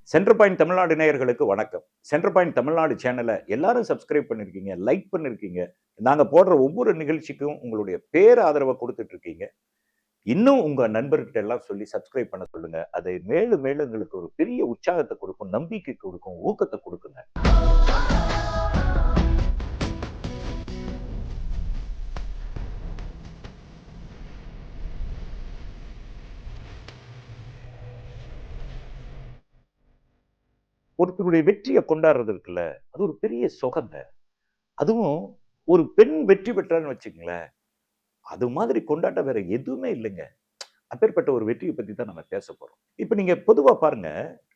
Centre point Tamil Nadu நேயர்களுக்கு வணக்கம். Centre point Tamil Nadu சேனலை எல்லாரும் சப்ஸ்கிரைப் பண்ணிருக்கீங்க, லைக் பண்ணிருக்கீங்க. நாங்க போடுற ஒவ்வொரு நிகழ்ச்சிக்கும் உங்களுடைய பேராதரவை கொடுத்துட்டு இருக்கீங்க. இன்னும் உங்க நண்பர்கிட்ட எல்லாம் சொல்லி சப்ஸ்கிரைப் பண்ண சொல்லுங்க. அது மேலும் மேலும் எங்களுக்கு ஒரு பெரிய உற்சாகத்தை கொடுக்கும், நம்பிக்கை கொடுக்கும், ஊக்கத்தை கொடுக்குங்க. ஒருத்தருடைய வெற்றியை கொண்டாடுறது இருக்குல்ல, அது ஒரு பெரிய சுகங்க. அதுவும் ஒரு பெண் வெற்றி பெற்றான்னு வச்சுக்கங்களேன், அது மாதிரி கொண்டாட்டம் வேற எதுவுமே இல்லைங்க. அப்பேற்பட்ட ஒரு வெற்றியை பத்தி தான் நம்ம பேச போறோம். இப்ப நீங்க பொதுவா பாருங்க,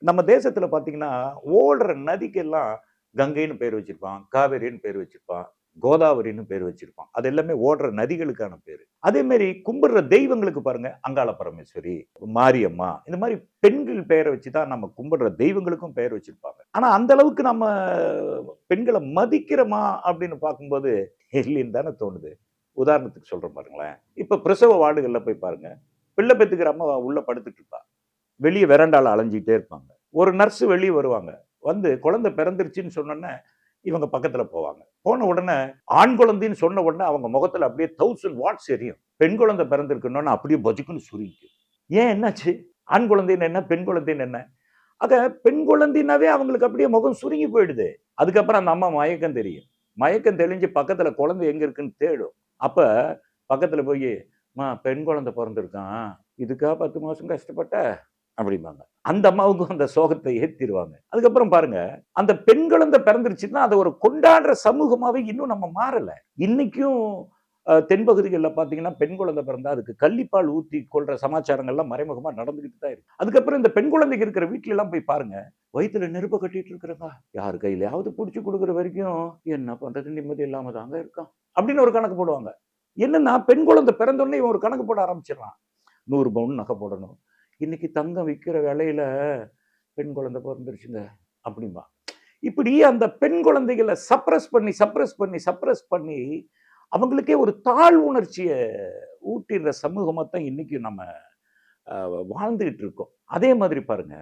நம்ம தேசத்துல பாத்தீங்கன்னா, ஓடுற நதிக்கெல்லாம் கங்கைன்னு பேர் வச்சிருப்பான், காவேரின்னு பேர் வச்சிருப்பான், கோதாவரின்னு பேர் வச்சிருப்பான். அது எல்லாமே ஓடுற நதிகளுக்கான பேரு. அதே மாதிரி கும்பிடுற தெய்வங்களுக்கு பாருங்க, அங்காள பரமேஸ்வரி, மாரியம்மா, இந்த மாதிரி பெண்கள் பெயரை வச்சுதான் நம்ம கும்பிடுற தெய்வங்களுக்கும் பெயர் வச்சிருப்பாங்க. ஆனா அந்த அளவுக்கு நம்ம பெண்களை மதிக்கிறோமா அப்படின்னு பார்க்கும்போது இல்லைன்னு தானே தோணுது. உதாரணத்துக்கு சொல்றேன் பாருங்களேன். இப்ப பிரசவ வார்டுகள்ல போய் பாருங்க. பிள்ளை பெத்துக்கிற அம்மா உள்ள படுத்துட்டு இருப்பா. வெளிய வெராண்டால அலைஞ்சிட்டே இருப்பாங்க. ஒரு நர்ஸ் வெளிய வருவாங்க. வந்து குழந்தை பிறந்துருச்சுன்னு சொன்னோனே, இவங்க பக்கத்துல போவாங்க. போன உடனே ஆண் குழந்தைன்னு சொன்ன உடனே அவங்க முகத்துல அப்படியே 1000 வாட்ஸ் எரியும். பெண் குழந்தை பிறந்திருக்குன்னோனே அப்படியே பொஜுக்குன்னு சுருங்கிக்கும். ஏன் என்னாச்சு? ஆண் குழந்தைன்னு என்ன? பெண் குழந்தைன்னு என்ன? ஆக பெண் குழந்தைன்னாவே அவங்களுக்கு அப்படியே முகம் சுருங்கி போயிடுது. அதுக்கப்புறம் அந்த அம்மா மயக்கம் தெரியும். மயக்கம் தெளிஞ்சு பக்கத்துல குழந்தை எங்க இருக்குன்னு தேடும். அப்ப பக்கத்துல போய், "அம்மா பெண் குழந்தை பொறந்திருக்கான். இதுக்கா 10 மாசம் கஷ்டப்பட்ட?" அப்படிம்பாங்க. அந்த அம்மாவுக்கும் அந்த சோகத்தை ஏத்திருவாங்க. அதுக்கப்புறம் பாருங்க, அந்த பெண் குழந்தை பிறந்துருச்சுன்னா, அத ஒரு கொண்டாடுற சமூகமாவே இன்னும் நம்ம மாறல. இன்னைக்கும் தென்பகுதிகள்ல பார்த்தீங்கன்னா, பெண் குழந்தை பிறந்தா அதுக்கு கள்ளிப்பால் ஊத்தி கொல்ற சமாச்சாரங்கள்லாம் மறைமுகமா நடந்துகிட்டு தான் இருக்கு. அதுக்கப்புறம் இந்த பெண் குழந்தைக்கு இருக்கிற வீட்ல எல்லாம் போய் பாருங்க, வயித்துல நெருப்ப கட்டிட்டு இருக்கிறவங்க, யார் கையிலயாவது புடிச்சு குடுக்குற வரைக்கும், என்ன பண்றது நிம்மதி இல்லாம தாங்க இருக்கான். அப்படின்னு ஒரு கணக்கு போடுவாங்க. என்னன்னா, பெண் குழந்தை பிறந்த உடனே இவன் ஒரு கணக்கு போட ஆரம்பிச்சிடுறான். 100 பவுன் நகை போடணும். இன்னைக்கு தங்கம் விக்கிற விலையில பெண் குழந்தை பிறந்துருச்சுங்க அப்படிம்பான். இப்படி அந்த பெண் குழந்தைகளை சப்ரஸ் பண்ணி அவங்களுக்கே ஒரு தாழ்வு உணர்ச்சிய ஊட்டிடுற சமூகமா தான் இன்னைக்கு நம்ம வாழ்ந்துகிட்டு இருக்கோம். அதே மாதிரி பாருங்க,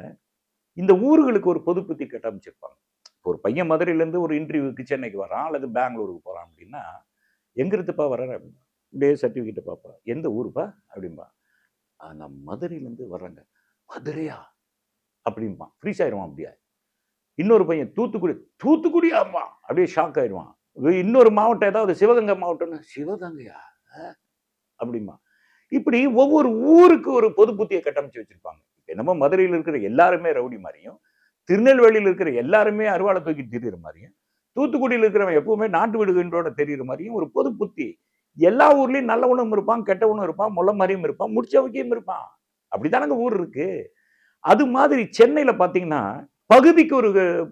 இந்த ஊர்களுக்கு ஒரு பொது புத்தி கட்டமைச்சிருப்பாங்க. ஒரு பையன் மதுரையிலேருந்து ஒரு இன்டர்வியூக்கு சென்னைக்கு வரான் அல்லது பெங்களூருக்கு போறான் அப்படின்னா, எங்க இருந்துப்பா வர்ற? அப்படியே சர்டிஃபிகேட்ட பார்ப்பான். எந்த ஊருப்பா? அப்படிம்பா. நான் மதுரையிலேருந்து வர்றேங்க. மதுரையா? அப்படிம்பான். ஃப்ரீஸ் ஆயிடுவான் அப்படியே. இன்னொரு பையன் தூத்துக்குடி. தூத்துக்குடியாம்பா! அப்படியே ஷாக் ஆயிடுவான். இன்னொரு மாவட்டம் ஏதாவது சிவகங்கை மாவட்டம்னு, சிவகங்கையா? அப்படிம்பான். இப்படி ஒவ்வொரு ஊருக்கு ஒரு பொது புத்திய கட்டமைச்சு வச்சிருப்பாங்க. இப்ப என்னமோ மதுரையில இருக்கிற எல்லாருமே ரவுடி மாரியும், திருநெல்வேலியில இருக்கிற எல்லாருமே அருவாள தூக்கிட்டு திரியிற மாரியும், தூத்துக்குடியில இருக்கிறவன் எப்பவுமே நாட்டு வீடுகளோட தெரியிற மாரியும் ஒரு பொது புத்தி. எல்லா ஊர்லயும் நல்லவனும் இருப்பான், கெட்டவனும் இருப்பான், முள்ள மாரியும் இருப்பான், முடிச்சவங்கியும் இருப்பான். அப்படித்தானங்க ஊர் இருக்கு. அது மாதிரி சென்னையில பார்த்தீங்கன்னா, பகுதிக்கு ஒரு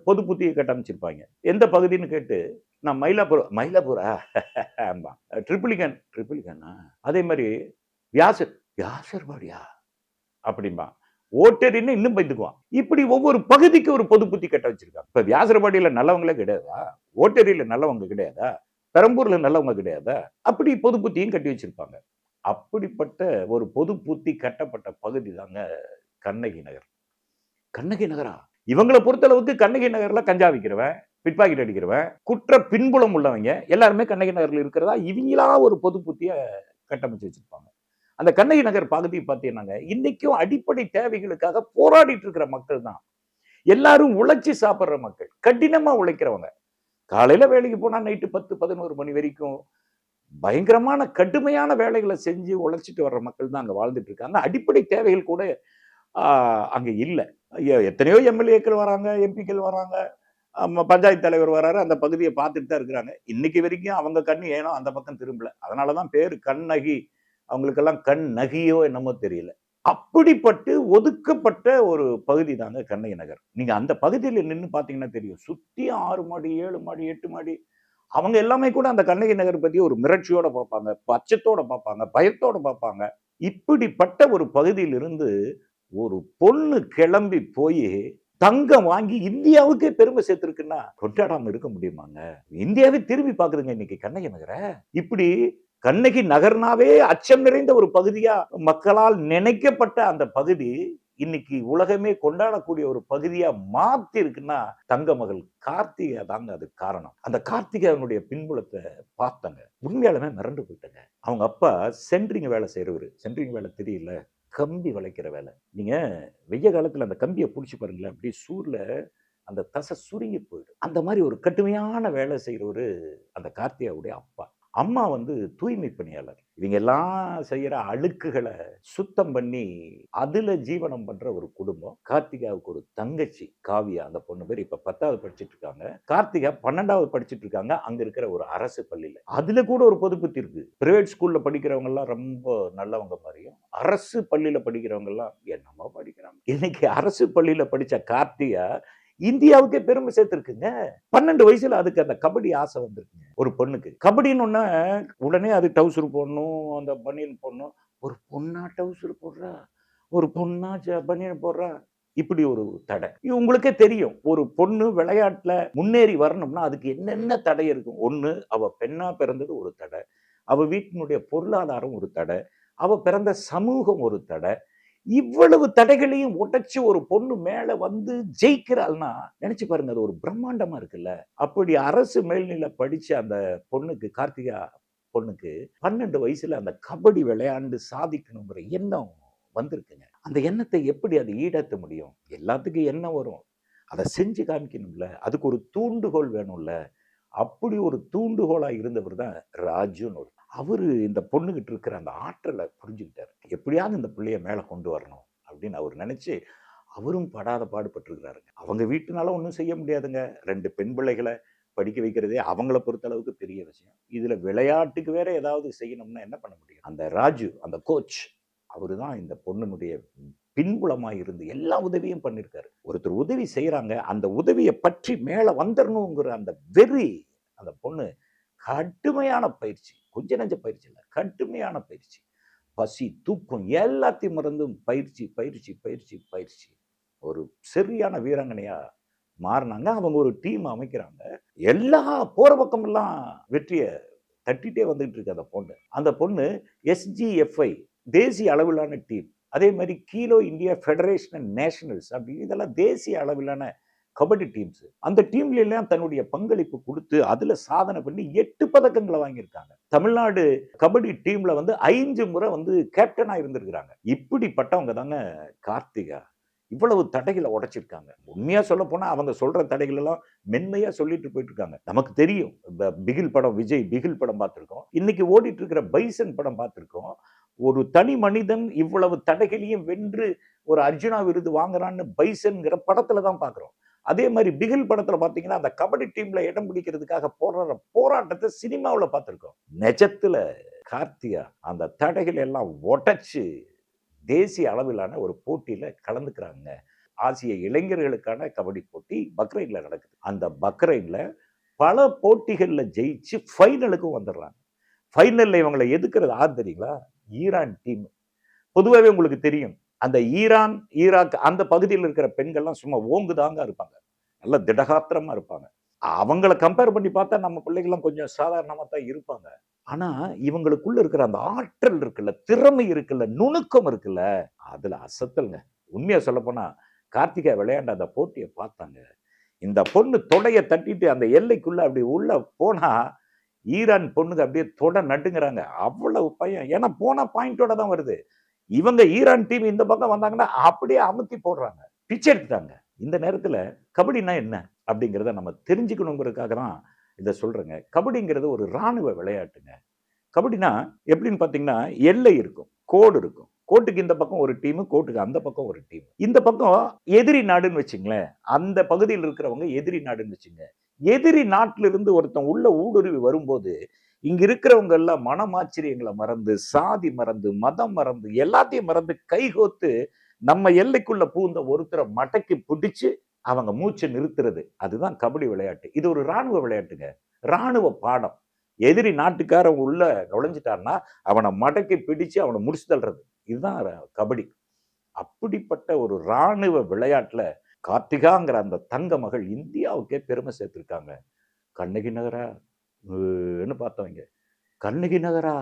பொது புத்திய கட்டமைச்சிருப்பாங்க. எந்த பகுதின்னு கேட்டு, நான் மயிலாப்பூர். மயிலாப்பூரா? ஆம்பான். ட்ரிப்ளிகன். ட்ரிப்ளிகனா? அதே மாரி வியாசர். வியாசர்பாடியா? அப்படிம்பான். ஓட்டேரின்னு இன்னும் பயந்துக்குவான். இப்படி ஒவ்வொரு பகுதிக்கு ஒரு பொது புத்தி கட்ட வச்சிருக்காங்க. இப்ப வியாசர்பாடியில நல்லவங்களே கிடையாதா? ஓட்டேரியில நல்லவங்க கிடையாதா? பெரம்பூர்ல நல்லவங்க கிடையாதா? அப்படி பொது புத்தியும் கட்டி வச்சிருப்பாங்க. அப்படிப்பட்ட ஒரு பொது புத்தி கட்டப்பட்ட பகுதி தாங்க கண்ணகி நகர். கண்ணகி நகரா? இவங்கள பொறுத்தளவுக்கு கண்ணகி நகர்ல கஞ்சா விக்கிறவன், பிட்பாக்கெட் அடிக்கிறவன், குற்ற பின்புலம் உள்ளவங்க எல்லாருமே கண்ணகி நகர்ல இருக்கிறதா இவங்களா ஒரு பொது புத்திய கட்டமைச்சு வச்சிருப்பாங்க. அந்த கண்ணகி நகர் பகுதி பார்த்தீங்கன்னாங்க, இன்னைக்கும் அடிப்படை தேவைகளுக்காக போராடிட்டு இருக்கிற மக்கள் தான். எல்லாரும் உழைச்சு சாப்பிடுற மக்கள். கடினமா உழைக்கிறவங்க. காலையில வேலைக்கு போனா நைட்டு 10, 11 மணி வரைக்கும் பயங்கரமான கடுமையான வேலைகளை செஞ்சு உழைச்சிட்டு வர்ற மக்கள் தான் அங்க வாழ்ந்துட்டு இருக்காங்க. அடிப்படை தேவைகள் கூட அங்க இல்ல. எத்தனையோ எம்எல்ஏக்கள் வராங்க, எம்பிக்கள் வராங்க, பஞ்சாயத்து தலைவர் வராரு, அந்த பகுதியை பார்த்துட்டு தான் இருக்கிறாங்க. இன்னைக்கு வரைக்கும் அவங்க கண்ணு ஏனோ அந்த பக்கம் திரும்பல. அதனாலதான் பேரு கண்ணகி. அவங்களுக்கெல்லாம் கண் நகியோ என்னமோ தெரியல. அப்படிப்பட்டு ஒதுக்கப்பட்ட ஒரு பகுதி தாங்க கண்ணகி நகர். நீங்க அந்த பகுதியில நின்னு பார்த்தீங்கன்னா தெரியும். சுத்தி 6 மாடி, 7 மாடி, 8 மாடி. அவங்க எல்லாமே கூட அந்த கண்ணகி நகர் பத்தி ஒரு மிரட்சியோட பார்ப்பாங்க, அச்சத்தோட பார்ப்பாங்க, பயத்தோட பார்ப்பாங்க. இப்படிப்பட்ட ஒரு பகுதியிலிருந்து ஒரு பொண்ணு கிளம்பி போய் தங்கம் வாங்கி இந்தியாவுக்கே பெருமை சேர்த்திருக்குன்னா கொண்டாடாம இருக்க முடியுமாங்க? இந்தியாவே திரும்பி பாக்குதுங்க இன்னைக்கு கண்ணகி நகரை. இப்படி கண்ணகி நகர்னாவே அச்சம் நிறைந்த ஒரு பகுதியா மக்களால் நினைக்கப்பட்ட அந்த பகுதி இன்னைக்கு உலகமே கொண்டாடக்கூடிய ஒரு பகுதியா மாத்தி இருக்குன்னா தங்க மகள் கார்த்திகா தாங்க அது காரணம். அந்த கார்த்திகாவினுடைய பின்புலத்தை பார்த்தங்க. உண்மையாலுமே மிரண்டு போயிட்டேங்க. அவங்க அப்பா சென்ட்ரிங் வேலை செய்றவரு. சென்ட்ரிங் வேலை தெரியல. கம்பி வளைக்கிற வேலை. நீங்க வெய்ய காலத்துல அந்த கம்பிய புடிச்சு பாருங்களேன். அப்படியே சூர்ல அந்த தசை சுருங்கி போயிடும். அந்த மாரி ஒரு கடுமையான வேலை செய்றவரு அந்த கார்த்திகாவுடைய அப்பா. அம்மா வந்து தூய்மை பணியாளர். இவங்க எல்லாம் செய்யற அழுக்குகள சுத்தம் பண்ணி, அதுல ஜீவனம் பண்ற ஒரு குடும்பம். கார்த்திகாவுக்கு ஒரு தங்கச்சி காவியா, அந்த பொண்ணு பேரு இப்ப 10வது படிச்சுட்டு இருக்காங்க. கார்த்திகா 12வது படிச்சுட்டு இருக்காங்க. அங்க இருக்கிற ஒரு அரசு பள்ளியில. அதுல கூட ஒரு பொது புத்தி இருக்கு. பிரைவேட் ஸ்கூல்ல படிக்கிறவங்க எல்லாம் ரொம்ப நல்லவங்க மாரியும், அரசு பள்ளியில படிக்கிறவங்க எல்லாம் என்னமோ படிக்கிறாங்க. இன்னைக்கு அரசு பள்ளியில படிச்ச கார்த்திகா இந்தியாவுக்கே பெருமை சேர்த்திருக்குங்க. 12 வயசுல அதுக்கு அந்த கபடி ஆசை வந்திருக்குங்க ஒரு பொண்ணுக்கு. கபடின்னு உடனே அது டவுசர் போடணும், அந்த பனியன் போடணும். ஒரு பொண்ணா டவுசர் போடுறா, ஒரு பொண்ணா பனியன் போடுறா. இப்படி ஒரு தடை. உங்களுக்கே தெரியும். ஒரு பொண்ணு விளையாட்டுல முன்னேறி வரணும்னா அதுக்கு என்னென்ன தடை இருக்கும். ஒண்ணு, அவ பெண்ணா பிறந்தது ஒரு தடை. அவ வீட்டினுடைய பொருளாதாரம் ஒரு தடை. அவ பிறந்த சமூகம் ஒரு தடை. இவ்வளவு தடைகளையும் உடைச்சு ஒரு பொண்ணு மேல வந்து ஜெயிக்கிறாள்னா நினைச்சு பாருங்க. அது ஒரு பிரம்மாண்டமா இருக்குல்ல. அப்படி அரசு மேல்நிலை படிச்ச அந்த பொண்ணுக்கு, கார்த்திகா பொண்ணுக்கு 12 வயசுல அந்த கபடி விளையாண்டு சாதிக்கணுங்கிற எண்ணம் வந்திருக்குங்க. அந்த எண்ணத்தை எப்படி அது ஈடேத்த முடியும்? எல்லாத்துக்கும் எண்ணம் வரும். அதை செஞ்சு காமிக்கணும்ல. அதுக்கு ஒரு தூண்டுகோல் வேணும்ல. அப்படி ஒரு தூண்டுகோலா இருந்தவர் தான் ராஜுன்னு ஒரு. அவரு இந்த பொண்ணுகிட்ட இருக்கிற அந்த ஆற்றலை புரிஞ்சுக்கிட்டாரு. எப்படியாவது இந்த பிள்ளைய மேல கொண்டு வரணும் அப்படின்னு அவர் நினைச்சு அவரும் படாத பாடுபட்டிருக்கிறாருங்க. அவங்க வீட்டுனால ஒன்றும் செய்ய முடியாதுங்க. 2 பெண் பிள்ளைகளை படிக்க வைக்கிறதே அவங்கள பொறுத்த அளவுக்கு பெரிய விஷயம். இதுல விளையாட்டுக்கு வேற ஏதாவது செய்யணும்னா என்ன பண்ண முடியும்? அந்த ராஜு, அந்த கோச், அவரு தான் இந்த பொண்ணுனுடைய பின்புலமா இருந்து எல்லா உதவியும் பண்ணிருக்காரு. ஒருத்தர் உதவி செய்யறாங்க, அந்த உதவியை பற்றி மேல வந்துடணுங்கிற அந்த வெறி. அந்த பொண்ணு கடுமையான பயிற்சி, கொஞ்ச நெஞ்ச பயிற்சி இல்ல, கடுமையான பயிற்சி. பசி, தூக்கம் எல்லாத்தையும் மறந்தும் பயிற்சி, பயிற்சி, பயிற்சி, பயிற்சி. ஒரு சரியான வீராங்கனையா மாறினாங்க. அவங்க ஒரு டீம் அமைக்கிறாங்க. எல்லா போற பக்கமெல்லாம் வெற்றிய தட்டிட்டே வந்துட்டு இருக்கு அந்த பொண்ணு. அந்த பொண்ணு SGFI தேசிய அளவிலான டீம். அதே மாதிரி Khelo India federation and nationals அப்படி இதெல்லாம் தேசிய அளவிலான கபடி டீம்ஸ். அந்த டீம்ல எல்லாம் தன்னுடைய பங்களிப்பு கொடுத்து அதுல சாதனை பண்ணி 8 பதக்கங்களை வாங்கியிருக்காங்க. தமிழ்நாடு கபடி டீம்ல வந்து 5 முறை வந்து கேப்டனா இருந்திருக்கிறாங்க. இப்படிப்பட்டவங்க தாங்க கார்த்திகா. இவ்வளவு தடைகளை உடைச்சிருக்காங்க. உண்மையா சொல்ல போனா அவங்க சொல்ற தடைகள் எல்லாம் மென்மையா சொல்லிட்டு போயிட்டு இருக்காங்க. நமக்கு தெரியும். பிகில் படம், விஜய் பிகில் படம் பார்த்திருக்கோம். இன்னைக்கு ஓடிட்டு இருக்கிற பைசன் படம் பார்த்திருக்கோம். ஒரு தனி மனிதன் இவ்வளவு தடைகளையும் வென்று ஒரு அர்ஜுனா விருது வாங்குறான்னு பைசன்ங்கிற படத்துல தான் பார்க்கிறோம். அதே மாதிரி பிகில் படத்துல பாத்தீங்கன்னா அந்த கபடி டீம்ல இடம் பிடிக்கிறதுக்காக போராடுற போராட்டத்தை சினிமாவில் பார்த்திருக்கோம். நிஜத்துல கார்த்திகா அந்த தடைகள் எல்லாம் உடைச்சு தேசிய அளவிலான ஒரு போட்டியில கலந்துக்கிறாங்க. ஆசிய இளைஞர்களுக்கான கபடி போட்டி பக்ரைன்ல நடக்குது. அந்த பக்ரைன்ல பல போட்டிகள்ல ஜெயிச்சு ஃபைனலுக்கும் வந்துடுறாங்க. ஃபைனல்ல இவங்களை எதுக்குறது யார் தெரியுங்களா? Iran team. பொதுவாகவே உங்களுக்கு தெரியும். அந்த ஈரான், ஈராக் அந்த பகுதியில் இருக்கிற பெண்கள்லாம் சும்மா ஓங்குதாங்க இருப்பாங்க. நல்ல திடகாத்திரமா இருப்பாங்க. அவங்கள கம்பேர் பண்ணி பார்த்தா நம்ம பிள்ளைகள்லாம் கொஞ்சம் சாதாரணமா தான் இருப்பாங்க. ஆனா இவங்களுக்குள்ள இருக்கிற அந்த ஆற்றல் இருக்குல்ல, திறமை இருக்குல்ல, நுணுக்கம் இருக்குல்ல, அதுல அசத்தல்ங்க. உண்மையா சொல்லப்போனா கார்த்திகா விளையாண்ட அந்த போட்டியை பார்த்தாங்க. இந்த பொண்ணு தொடைய தட்டிட்டு அந்த எல்லைக்குள்ள அப்படி உள்ள போனா ஈரான் பொண்ணுங்க அப்படியே தொட நடுங்கிறாங்க. அவ்வளவு பயம். ஏன்னா போனா பாயிண்டோட தான் வருது. இவங்க ஈரான் டீம் இந்த பக்கம் வந்தாங்கன்னா அப்படியே அமுத்தி போடுறாங்க. பிச்சை எடுத்துட்டாங்க. இந்த நேரத்துல கபடினா என்ன அப்படிங்கிறத நம்ம தெரிஞ்சுக்கணுங்கிறதுக்காக தான் இதை சொல்றேங்க. கபடிங்கிறது ஒரு ராணுவ விளையாட்டுங்க. கபடினா எப்படின்னு பாத்தீங்கன்னா எல்லை இருக்கும், கோடு இருக்கும். கோட்டுக்கு இந்த பக்கம் ஒரு டீம், கோட்டுக்கு அந்த பக்கம் ஒரு டீம். இந்த பக்கம் எதிரி நாடுன்னு வச்சுங்களேன். அந்த பகுதியில் இருக்கிறவங்க எதிரி நாடுன்னு வச்சுங்க. எதிரி நாட்டில இருந்து ஒருத்தன் உள்ள ஊடுருவி வரும்போது இங்க இருக்கிறவங்க எல்லாம் மனமாச்சரியங்களை மறந்து, சாதி மறந்து, மதம் மறந்து, எல்லாத்தையும் மறந்து கைகோத்து நம்ம எல்லைக்குள்ள பூந்த ஒருத்தரை மடக்கி பிடிச்சு அவங்க மூச்சை நிறுத்துறது. அதுதான் கபடி விளையாட்டு. இது ஒரு ராணுவ விளையாட்டுங்க. ராணுவ பாடம். எதிரி நாட்டுக்காரன் உள்ள நுழைஞ்சிட்டான்னா அவனை மடக்கி பிடிச்சு அவனை முடிச்சு தள்ளுறது. இதுதான் கபடி. அப்படிப்பட்ட ஒரு ராணுவ விளையாட்டுல கார்த்திகாங்கிற அந்த தங்க மகள் இந்தியாவுக்கே பெருமை சேர்த்திருக்காங்க. கண்ணகி நகரா பார்த்தவங்க, கண்ணகி நகரா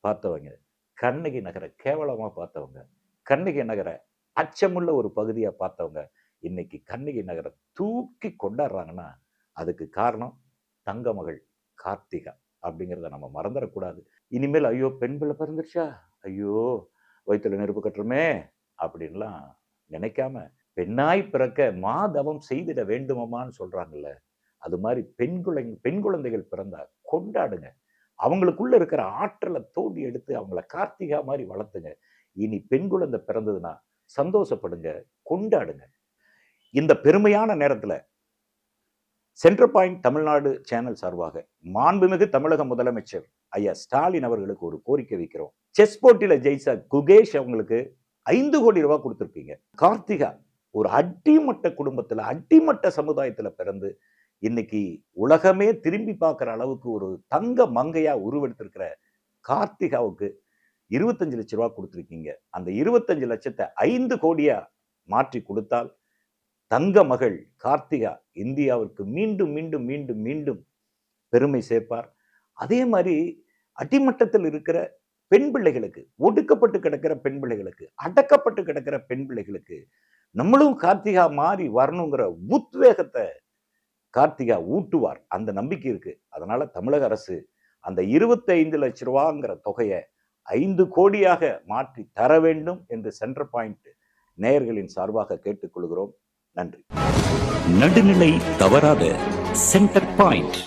பார்த்தவங்க, கண்ணகி நகரை கேவலமா பார்த்தவங்க, கண்ணகி நகரை அச்சமுள்ள ஒரு பகுதியா பார்த்தவங்க இன்னைக்கு கண்ணகி நகரை தூக்கி கொண்டாடுறாங்கன்னா அதுக்கு காரணம் தங்க மகள் கார்த்திகா அப்படிங்கிறத நம்ம மறந்துடக்கூடாது. இனிமேல் ஐயோ பெண் பிள்ளை பிறந்துருச்சா, ஐயோ வயிற்றுல நெருப்பு கட்டுறமே அப்படின்லாம் நினைக்காம, பெண்ணாய் பிறக்க மாதவம் செய்திட வேண்டுமம்மான்னு சொல்றாங்கல்ல, அது மாதிரி பெண் குழந்தைகள் பிறந்தா கொண்டாடுங்க. அவங்களுக்குள்ள இருக்கிற ஆற்றலை தோண்டி எடுத்து அவங்கள கார்த்திகா மாதிரி வளர்த்துங்க. இனி பெண் குழந்தை பிறந்ததுன்னா சந்தோஷப்படுங்க, கொண்டாடுங்க. இந்த பெருமையான நேரத்துல சென்டர் பாயிண்ட் தமிழ்நாடு சேனல் சார்பாக மாண்புமிகு தமிழக முதலமைச்சர் ஐயா ஸ்டாலின் அவர்களுக்கு ஒரு கோரிக்கை வைக்கிறோம். செஸ் போட்டியில ஜெயிச்ச குகேஷ் அவங்களுக்கு 5 கோடி ரூபாய் கொடுத்திருக்கீங்க. கார்த்திகா ஒரு அடிமட்ட குடும்பத்துல அடிமட்ட சமுதாயத்துல பிறந்து இன்னைக்கு உலகமே திரும்பி பார்க்கிற அளவுக்கு ஒரு தங்க மங்கையா உருவெடுத்திருக்கிற கார்த்திகாவுக்கு 25 லட்சம் ரூபாய் கொடுத்திருக்கீங்க. அந்த 25 லட்சத்தை 5 கோடியா மாற்றி கொடுத்தால் தங்க மகள் கார்த்திகா இந்தியாவிற்கு மீண்டும் மீண்டும் மீண்டும் மீண்டும் பெருமை சேர்ப்பார். அதே மாதிரி அடிமட்டத்தில் இருக்கிற பெண் பிள்ளைகளுக்கு, ஒடுக்கப்பட்டு கிடக்கிற பெண் பிள்ளைகளுக்கு, அடக்கப்பட்டு கிடக்கிற பெண் பிள்ளைகளுக்கு நம்மளும் கார்த்திகா மாறி வரணுங்கிற உத்வேகத்தை கார்த்திகா ஊட்டுவார். அந்த நம்பிக்கை இருக்கு. அதனால தமிழக அரசு அந்த 25 லட்சம் ரூபாங்கிற தொகையை 5 கோடியாக மாற்றி தர வேண்டும் என்று சென்டர் பாயிண்ட் நேயர்களின் சார்பாக கேட்டுக்கொள்கிறோம். நன்றி. நடுநிலை தவறாத சென்டர் பாயிண்ட்.